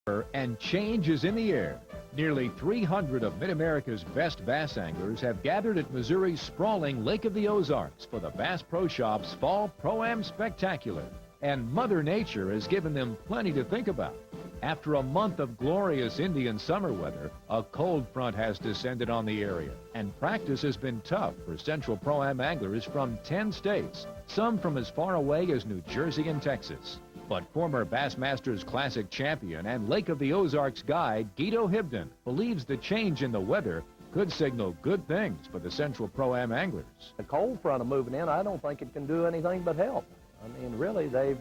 And change is in the air. Nearly 300 of Mid-America's best bass anglers have gathered at Missouri's sprawling Lake of the Ozarks for the Bass Pro Shop's Fall Pro-Am Spectacular. And Mother Nature has given them plenty to think about. After a month of glorious Indian summer weather, a cold front has descended on the area, and practice has been tough for Central Pro-Am anglers from 10 states, some from as far away as New Jersey and Texas. But former Bassmasters Classic champion and Lake of the Ozarks guide Guido Hibden believes the change in the weather could signal good things for the Central Pro-Am anglers. The cold front moving in, I don't think it can do anything but help. I mean, really, they've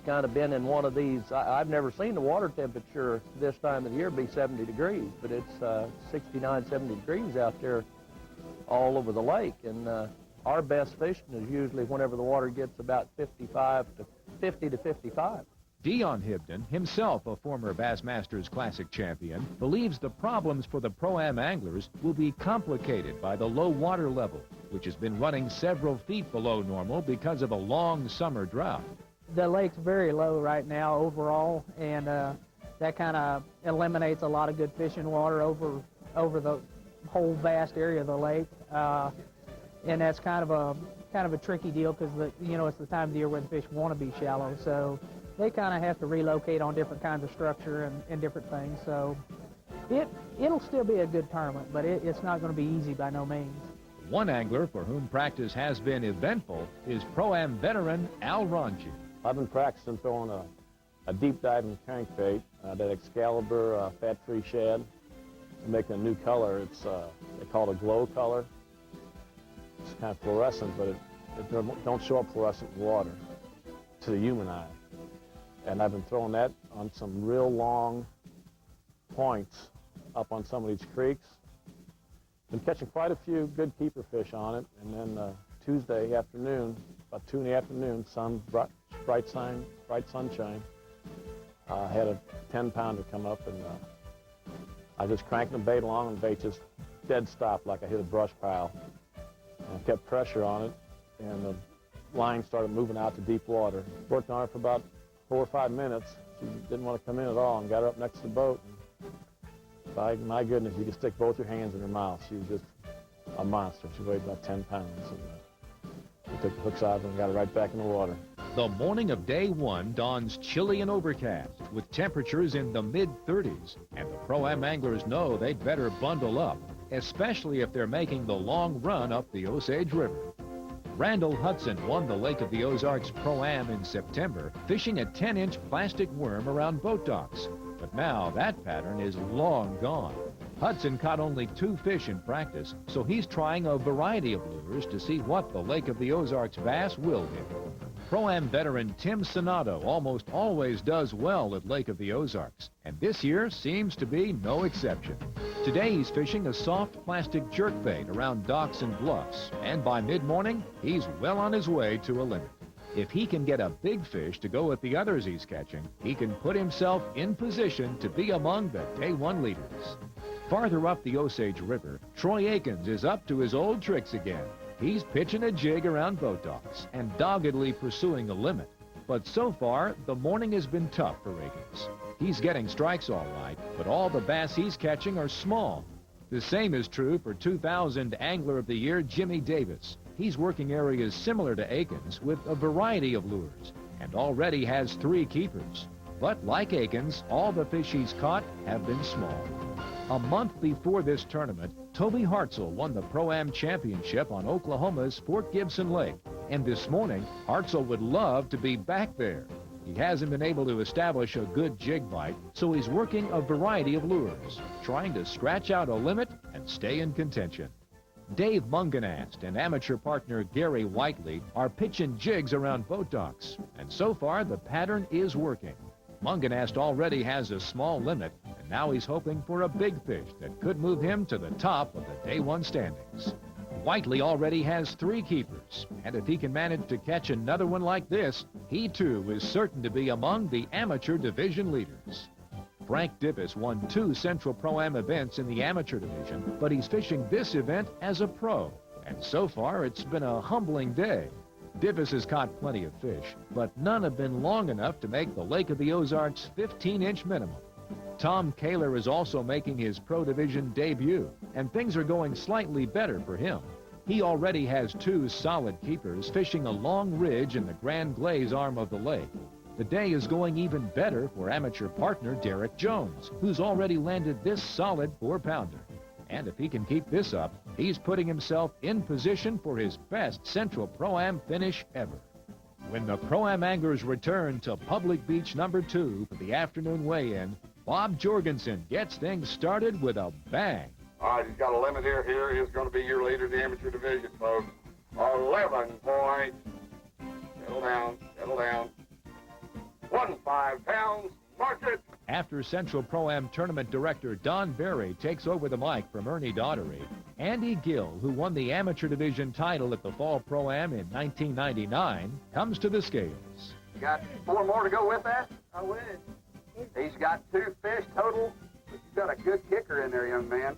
kind of been in one of these. I've never seen the water temperature this time of the year be 70 degrees, but it's 69, 70 degrees out there all over the lake. And our best fishing is usually whenever the water gets about 50 to 55. Dion Hibden, himself a former Bassmasters Classic champion, believes the problems for the Pro-Am anglers will be complicated by the low water level, which has been running several feet below normal because of a long summer drought. The lake's very low right now overall, and that kind of eliminates a lot of good fishing water over the whole vast area of the lake, and that's kind of a tricky deal because it's the time of the year where the fish want to be shallow, so they kind of have to relocate on different kinds of structure and different things. So it'll still be a good tournament, but it's not going to be easy by no means. One angler for whom practice has been eventful is Pro-Am veteran Al Ronji. I've been practicing throwing a deep diving crankbait, that Excalibur fat-free shad, making a new color. It's they call it a glow color. It's kind of fluorescent, but it don't show up fluorescent in water to the human eye. And I've been throwing that on some real long points up on some of these creeks. Been catching quite a few good keeper fish on it, and then Tuesday afternoon, about 2 in the afternoon, bright sunshine. I had a 10-pounder come up, and I just cranked the bait along, and the bait just dead stopped like I hit a brush pile. And I kept pressure on it, and the line started moving out to deep water. Worked on it for about 4 or 5 minutes. She didn't want to come in at all, and got her up next to the boat. And my goodness, you could stick both your hands in her mouth. She was just a monster. She weighed about 10 pounds. And, we took the hooks out and got her right back in the water. The morning of day one dawns chilly and overcast with temperatures in the mid-30s, and the Pro-Am anglers know they'd better bundle up, especially if they're making the long run up the Osage River. Randall Hudson won the Lake of the Ozarks Pro-Am in September, fishing a 10-inch plastic worm around boat docks. But now that pattern is long gone. Hudson caught only 2 fish in practice, so he's trying a variety of lures to see what the Lake of the Ozarks bass will hit. Pro-Am veteran Tim Sonato almost always does well at Lake of the Ozarks, and this year seems to be no exception. Today he's fishing a soft plastic jerkbait around docks and bluffs, and by mid-morning, he's well on his way to a limit. If he can get a big fish to go with the others he's catching, he can put himself in position to be among the Day 1 leaders. Farther up the Osage River, Troy Akins is up to his old tricks again. He's pitching a jig around boat docks and doggedly pursuing a limit. But so far, the morning has been tough for Akins. He's getting strikes all right, but all the bass he's catching are small. The same is true for 2000 Angler of the Year Jimmy Davis. He's working areas similar to Akins with a variety of lures and already has 3 keepers. But like Akins, all the fish he's caught have been small. A month before this tournament, Toby Hartzell won the Pro-Am Championship on Oklahoma's Fort Gibson Lake. And this morning, Hartzell would love to be back there. He hasn't been able to establish a good jig bite, so he's working a variety of lures, trying to scratch out a limit and stay in contention. Dave Munganast and amateur partner Gary Whiteley are pitching jigs around boat docks, and so far the pattern is working. Munganast already has a small limit, and now he's hoping for a big fish that could move him to the top of the Day 1 standings. Whiteley already has 3 keepers, and if he can manage to catch another one like this, he too is certain to be among the amateur division leaders. Frank Dippes won 2 Central Pro-Am events in the amateur division, but he's fishing this event as a pro, and so far it's been a humbling day. Divis has caught plenty of fish, but none have been long enough to make the Lake of the Ozarks 15-inch minimum. Tom Kaler is also making his Pro Division debut, and things are going slightly better for him. He already has 2 solid keepers fishing a long ridge in the Grand Glaze arm of the lake. The day is going even better for amateur partner Derek Jones, who's already landed this solid 4-pounder. And if he can keep this up, he's putting himself in position for his best Central Pro-Am finish ever. When the Pro-Am anglers return to Public Beach number 2 for the afternoon weigh-in, Bob Jorgensen gets things started with a bang. All right, he's got a limit here. Here is going to be your leader in the amateur division, folks. 11 points. Settle down, settle down. 15 pounds, mark it. After Central Pro-Am Tournament Director Don Berry takes over the mic from Ernie Daughtery, Andy Gill, who won the amateur division title at the Fall Pro-Am in 1999, comes to the scales. You got 4 more to go with that? I wish. He's got 2 fish total, but you've got a good kicker in there, young man.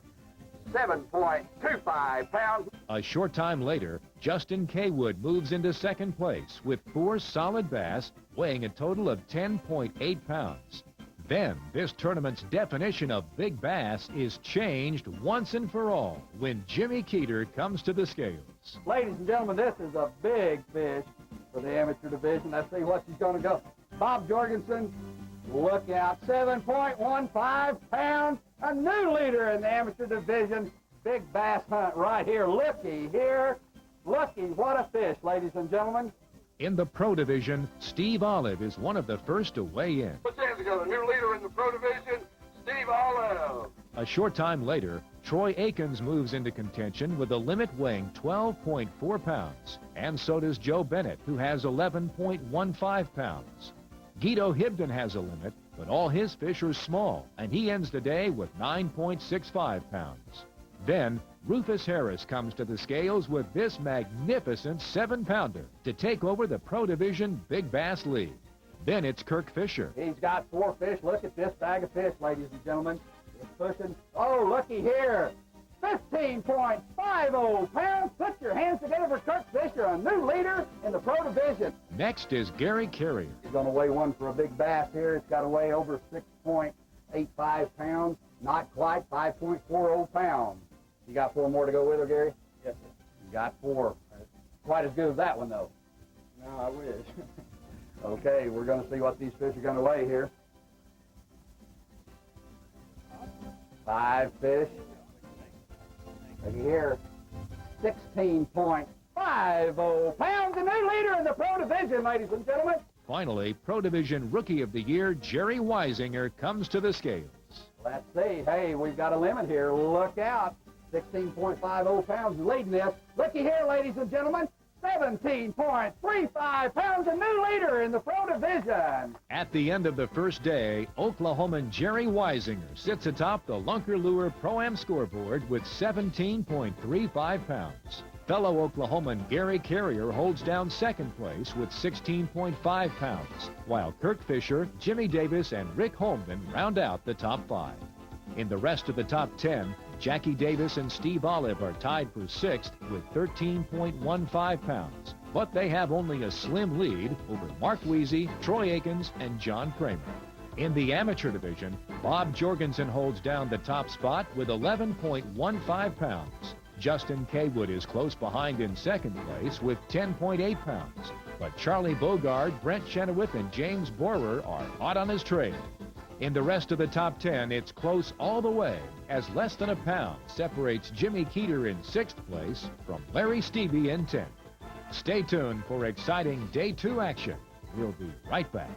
7.25 pounds. A short time later, Justin Kaywood moves into second place with 4 solid bass weighing a total of 10.8 pounds. Then, this tournament's definition of big bass is changed once and for all when Jimmy Keeter comes to the scales. Ladies and gentlemen, this is a big fish for the amateur division. Let's see what she's going to go. Bob Jorgensen, look out, 7.15 pounds. A new leader in the amateur division. Big bass hunt right here. Looky here. Looky, what a fish, ladies and gentlemen. In the Pro Division, Steve Olive is one of the first to weigh in. Put your hands together. New leader in the Pro Division, Steve Olive. A short time later, Troy Akins moves into contention with a limit weighing 12.4 pounds. And so does Joe Bennett, who has 11.15 pounds. Guido Hibden has a limit, but all his fish are small, and he ends the day with 9.65 pounds. Then, Rufus Harris comes to the scales with this magnificent 7-pounder to take over the Pro Division Big Bass League. Then it's Kirk Fisher. He's got 4 fish. Look at this bag of fish, ladies and gentlemen. It's pushing. Oh, looky here. 15.50 pounds. Put your hands together for Kirk Fisher, a new leader in the Pro Division. Next is Gary Carrier. He's going to weigh one for a big bass here. It's got to weigh over 6.85 pounds. Not quite 5.40 pounds. You got 4 more to go with her, Gary? Yes, sir. You got 4. Quite as good as that one, though. No, I wish. Okay, we're going to see what these fish are going to weigh here. 5 fish. Looky here. 16.50 pounds. A new leader in the Pro Division, ladies and gentlemen. Finally, Pro Division Rookie of the Year, Jerry Weisinger, comes to the scales. Let's see. Hey, we've got a limit here. Look out. 16.50 pounds is leading this. Looky here, ladies and gentlemen. 17.35 pounds, a new leader in the Pro Division. At the end of the first day, Oklahoman Jerry Weisinger sits atop the Lunker Lure Pro-Am scoreboard with 17.35 pounds. Fellow Oklahoman Gary Carrier holds down second place with 16.5 pounds, while Kirk Fisher, Jimmy Davis, and Rick Holmgren round out the top 5. In the rest of the top 10, Jackie Davis and Steve Olive are tied for 6th with 13.15 pounds, but they have only a slim lead over Mark Weezy, Troy Akins, and John Kramer. In the amateur division, Bob Jorgensen holds down the top spot with 11.15 pounds. Justin Kaywood is close behind in second place with 10.8 pounds, but Charlie Bogard, Brent Chenoweth, and James Borer are hot on his trail. In the rest of the top 10, it's close all the way, as less than a pound separates Jimmy Keeter in 6th place from Larry Stevie in 10th. Stay tuned for exciting Day 2 action. We'll be right back.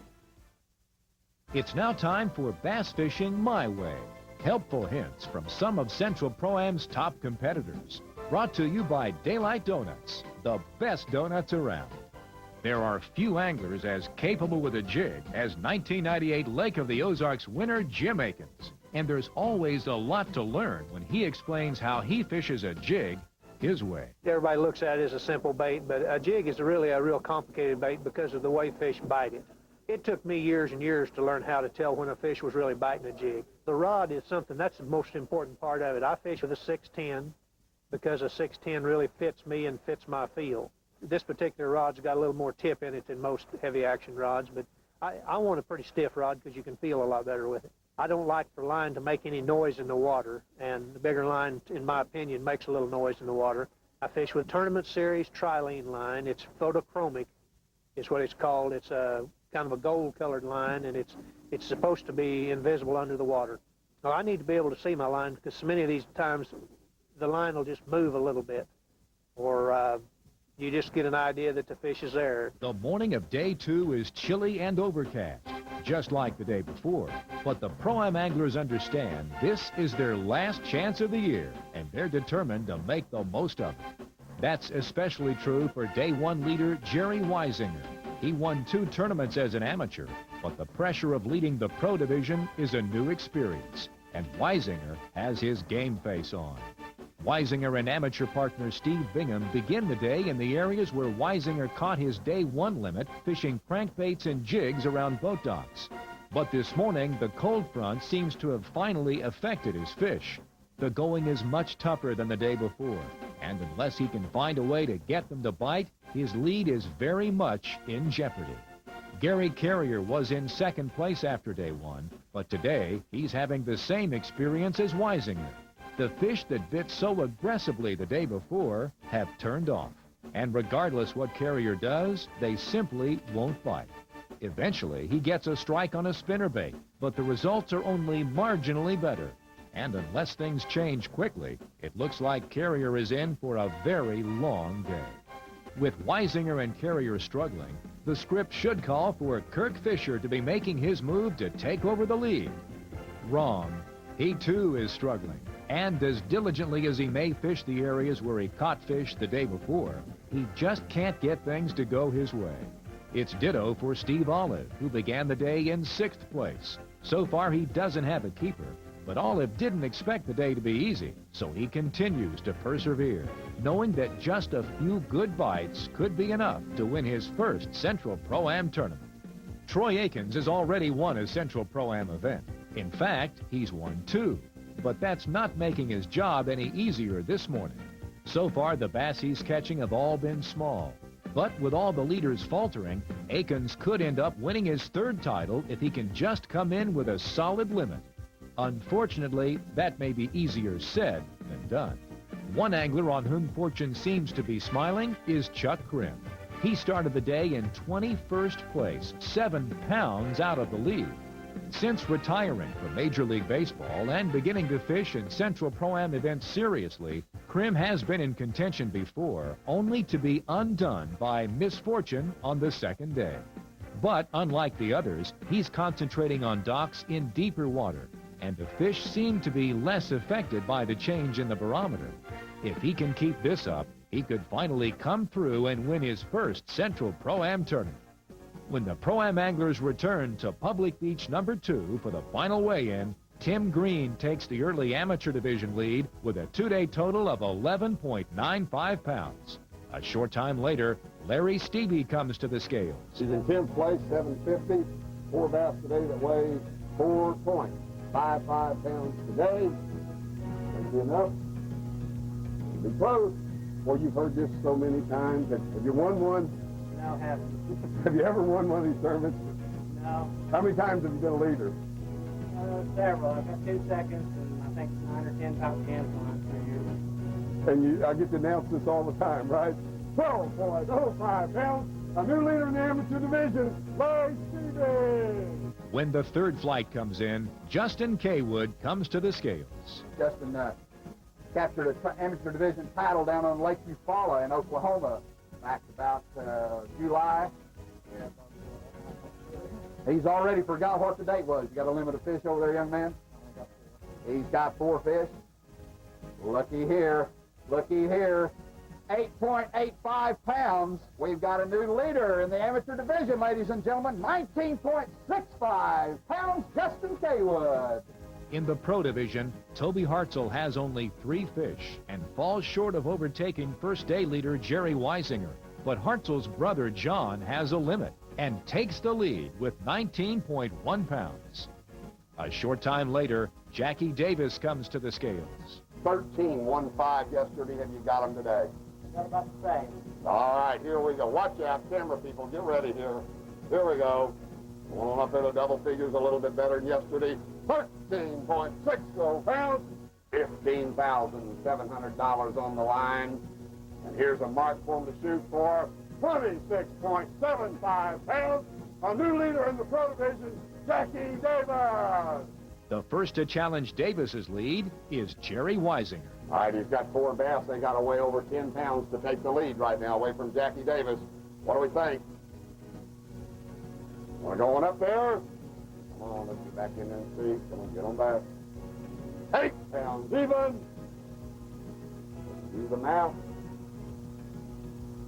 It's now time for Bass Fishing My Way. Helpful hints from some of Central Pro-Am's top competitors. Brought to you by Daylight Donuts, the best donuts around. There are few anglers as capable with a jig as 1998 Lake of the Ozarks winner Jim Akins. And there's always a lot to learn when he explains how he fishes a jig his way. Everybody looks at it as a simple bait, but a jig is really a real complicated bait because of the way fish bite it. It took me years and years to learn how to tell when a fish was really biting a jig. The rod is something, that's the most important part of it. I fish with a 610 because a 610 really fits me and fits my feel. this particular rod's got a little more tip in it than most heavy action rods, but I want a pretty stiff rod because you can feel a lot better with it. I don't like for line to make any noise in the water, and the bigger line, in my opinion, makes a little noise in the water. I fish with Tournament Series trilene line. It's photochromic, is what it's called. It's a kind of a gold-colored line, and it's supposed to be invisible under the water. Well, I need to be able to see my line because so many of these times the line will just move a little bit, or you just get an idea that the fish is there. The morning of day 2 is chilly and overcast, just like the day before. But the Pro-Am anglers understand this is their last chance of the year, and they're determined to make the most of it. That's especially true for day 1 leader Jerry Weisinger. He won 2 tournaments as an amateur, but the pressure of leading the pro division is a new experience, and Weisinger has his game face on. Weisinger and amateur partner Steve Bingham begin the day in the areas where Weisinger caught his day 1 limit, fishing crankbaits and jigs around boat docks. But this morning, the cold front seems to have finally affected his fish. The going is much tougher than the day before, and unless he can find a way to get them to bite, his lead is very much in jeopardy. Gary Carrier was in 2nd place after day 1, but today he's having the same experience as Weisinger. The fish that bit so aggressively the day before have turned off, and regardless what Carrier does, they simply won't bite. Eventually, he gets a strike on a spinnerbait, but the results are only marginally better. And unless things change quickly, it looks like Carrier is in for a very long day. With Weisinger and Carrier struggling, the script should call for Kirk Fisher to be making his move to take over the lead. Wrong. He too is struggling, and as diligently as he may fish the areas where he caught fish the day before, he just can't get things to go his way. It's ditto for Steve Olive, who began the day in 6th place. So far, he doesn't have a keeper, but Olive didn't expect the day to be easy, so he continues to persevere, knowing that just a few good bites could be enough to win his first Central Pro-Am tournament. Troy Akins has already won a Central Pro-Am event. In fact, he's won 2, but that's not making his job any easier this morning. So far, the bass he's catching have all been small. But with all the leaders faltering, Akins could end up winning his 3rd title if he can just come in with a solid limit. Unfortunately, that may be easier said than done. One angler on whom fortune seems to be smiling is Chuck Krim. He started the day in 21st place, 7 pounds out of the lead. Since retiring from Major League Baseball and beginning to fish in Central Pro-Am events seriously, Krim has been in contention before, only to be undone by misfortune on the 2nd day. But unlike the others, he's concentrating on docks in deeper water, and the fish seem to be less affected by the change in the barometer. If he can keep this up, he could finally come through and win his first Central Pro-Am tournament. When the Pro-Am anglers return to Public Beach number 2 for the final weigh-in, Tim Green takes the early amateur division lead with a 2-day total of 11.95 pounds. A short time later, Larry Stevie comes to the scales. He's in 10th place, 750. 4 bass today that weigh 4.55 pounds today. That'd be enough. It'll be close. Well, you've heard this so many times. Have you won one? No, haven't. Have you ever won one of these tournaments? No. How many times have you been a leader? Several. I've got 2 seconds and I think 9 or 10 top 10s in the last 3 years. And I get to announce this all the time, right? 12.05 pounds, a new leader in the amateur division, Larry Stevie. When the 3rd flight comes in, Justin Kaywood comes to the scales. Justin captured an amateur division title down on Lake Eufaula in Oklahoma back about July. He's already forgot what the date was. You got a limit of fish over there, young man? He's got 4 fish. Looky here. Looky here. 8.85 pounds. We've got a new leader in the amateur division, ladies and gentlemen. 19.65 pounds, Justin Kaywood. In the pro division, Toby Hartzell has only 3 fish and falls short of overtaking first-day leader Jerry Weisinger. But Hartzell's brother John has a limit and takes the lead with 19.1 pounds. A short time later, Jackie Davis comes to the scales. 13.15 yesterday. Have you got them today? Got about the same. All right, here we go. Watch out, camera people. Get ready here. Here we go. Going up into double figures a little bit better than yesterday. 13.60 pounds. $15,700 on the line. And here's a mark for him to shoot for. 26.75 pounds. A new leader in the pro division, Jackie Davis. The first to challenge Davis's lead is Jerry Weisinger. All right, he's got 4 bass. They got to weigh over 10 pounds to take the lead right now, away from Jackie Davis. What do we think? Want to go on up there? Come on, let's get back in there and see. Come on, get on back. 8 pounds even. Do the math.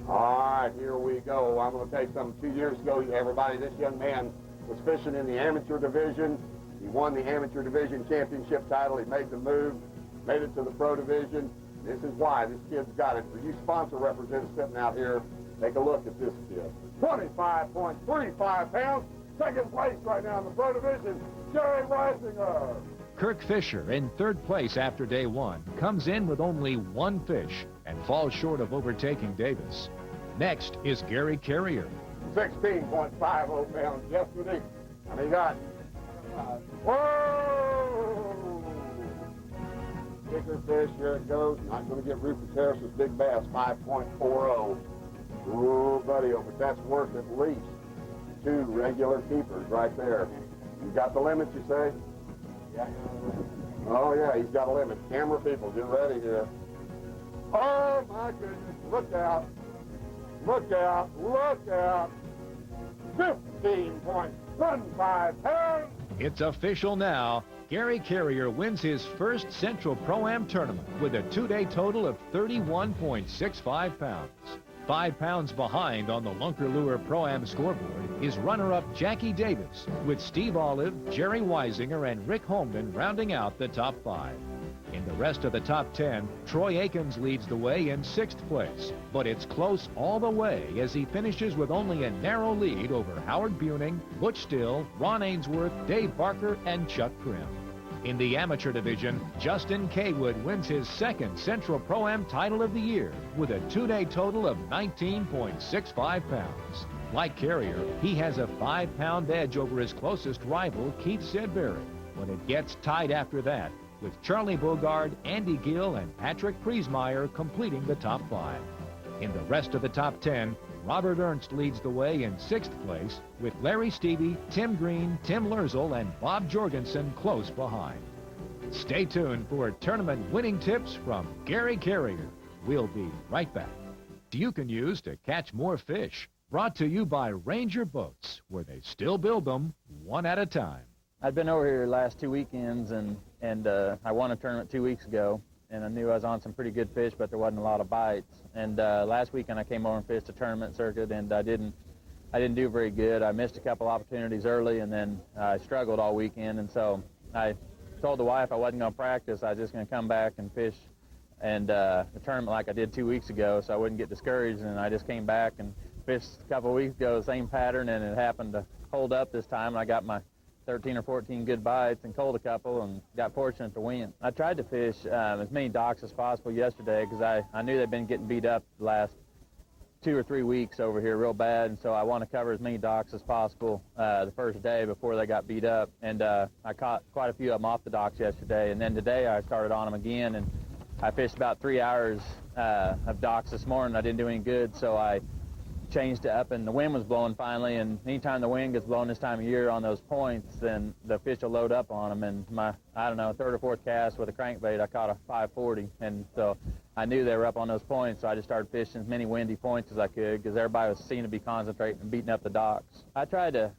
All right, here we go. I'm going to tell you something. 2 years ago, everybody, this young man was fishing in the amateur division. He won the amateur division championship title. He made the move, made it to the pro division. This is why this kid's got it. For you sponsor representatives sitting out here, take a look at this kid. 25.35 pounds. Second place right now in the pro division, Jerry Weisinger. Kirk Fisher, in third place after day one, comes in with only 1 fish and falls short of overtaking Davis. Next is Gary Carrier. 16.50 pounds yesterday. And he got, whoa! Bigger fish, here it goes. Not going to get Rufus Harris's big bass, 5.40. Ooh, buddy, but that's worth at least 2 regular keepers right there. You got the limit, you say? Yeah. Oh, yeah, he's got a limit. Camera people, get ready here. Oh, my goodness. Look out. Look out. Look out. 15.15 pounds. It's official now. Gary Carrier wins his first Central Pro-Am tournament with a 2-day total of 31.65 pounds. 5 pounds behind on the Lunker Lure Pro-Am scoreboard is runner-up Jackie Davis, with Steve Olive, Jerry Weisinger, and Rick Holmden rounding out the top 5. In the rest of the top 10, Troy Akins leads the way in 6th place, but it's close all the way as he finishes with only a narrow lead over Howard Buning, Butch Still, Ron Ainsworth, Dave Barker, and Chuck Krim. In the amateur division, Justin Kaywood wins his 2nd Central Pro-Am title of the year with a 2-day total of 19.65 pounds. Like Carrier, he has a 5-pound edge over his closest rival, Keith Sedberry, but it gets tight after that, with Charlie Bogard, Andy Gill, and Patrick Priesmeyer completing the top 5. In the rest of the top 10, Robert Ernst leads the way in 6th place, with Larry Stevie, Tim Green, Tim Lerzel, and Bob Jorgensen close behind. Stay tuned for tournament winning tips from Gary Carrier. We'll be right back. You can use to catch more fish. Brought to you by Ranger Boats, where they still build them one at a time. I'd been over here the last 2 weekends, and I won a tournament 2 weeks ago, and I knew I was on some pretty good fish, but there wasn't a lot of bites. And last weekend I came over and fished a tournament circuit, and I didn't do very good. I missed a couple opportunities early, and then I struggled all weekend. And so I told the wife I wasn't going to practice. I was just going to come back and fish and the tournament like I did 2 weeks ago, so I wouldn't get discouraged. And I just came back and fished a couple of weeks ago, the same pattern, and it happened to hold up this time. I got my 13 or 14 good bites and culled a couple and got fortunate to win. I tried to fish as many docks as possible yesterday because I knew they'd been getting beat up the last 2 or 3 weeks over here real bad, and so I want to cover as many docks as possible the first day before they got beat up. And I caught quite a few of them off the docks yesterday, and then today I started on them again, and I fished about 3 hours of docks this morning. I didn't do any good, so I changed it up, and the wind was blowing finally, and anytime the wind gets blowing this time of year on those points, then the fish will load up on them. And my, I don't know, 3rd or 4th cast with a crankbait, I caught a 540, and so I knew they were up on those points, so I just started fishing as many windy points as I could because everybody was seen to be concentrating and beating up the docks. I tried to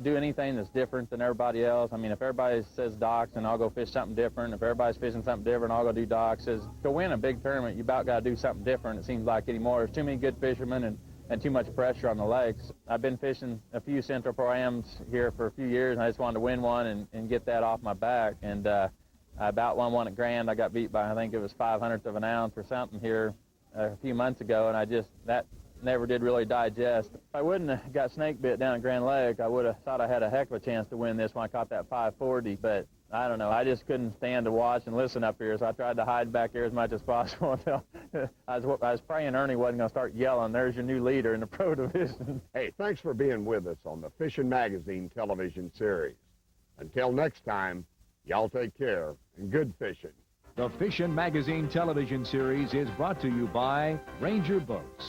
do anything that's different than everybody else. I mean, if everybody says docks, then I'll go fish something different. If everybody's fishing something different, I'll go do docks. To win a big tournament, you about got to do something different, it seems like anymore. There's too many good fishermen and too much pressure on the lakes. I've been fishing a few Central Pro-Ams here for a few years, and I just wanted to win one and get that off my back. And I about won one at Grand. I got beat by, I think it was 0.05 of an ounce or something here a few months ago, and I just, that never did really digest. If I wouldn't have got snake bit down at Grand Lake, I would have thought I had a heck of a chance to win this when I caught that 540, but I don't know. I just couldn't stand to watch and listen up here, so I tried to hide back here as much as possible until I was praying Ernie wasn't going to start yelling, "There's your new leader in the pro division." Hey, thanks for being with us on the Fishing Magazine television series. Until next time, y'all take care and good fishing. The Fishing Magazine television series is brought to you by Ranger Boats.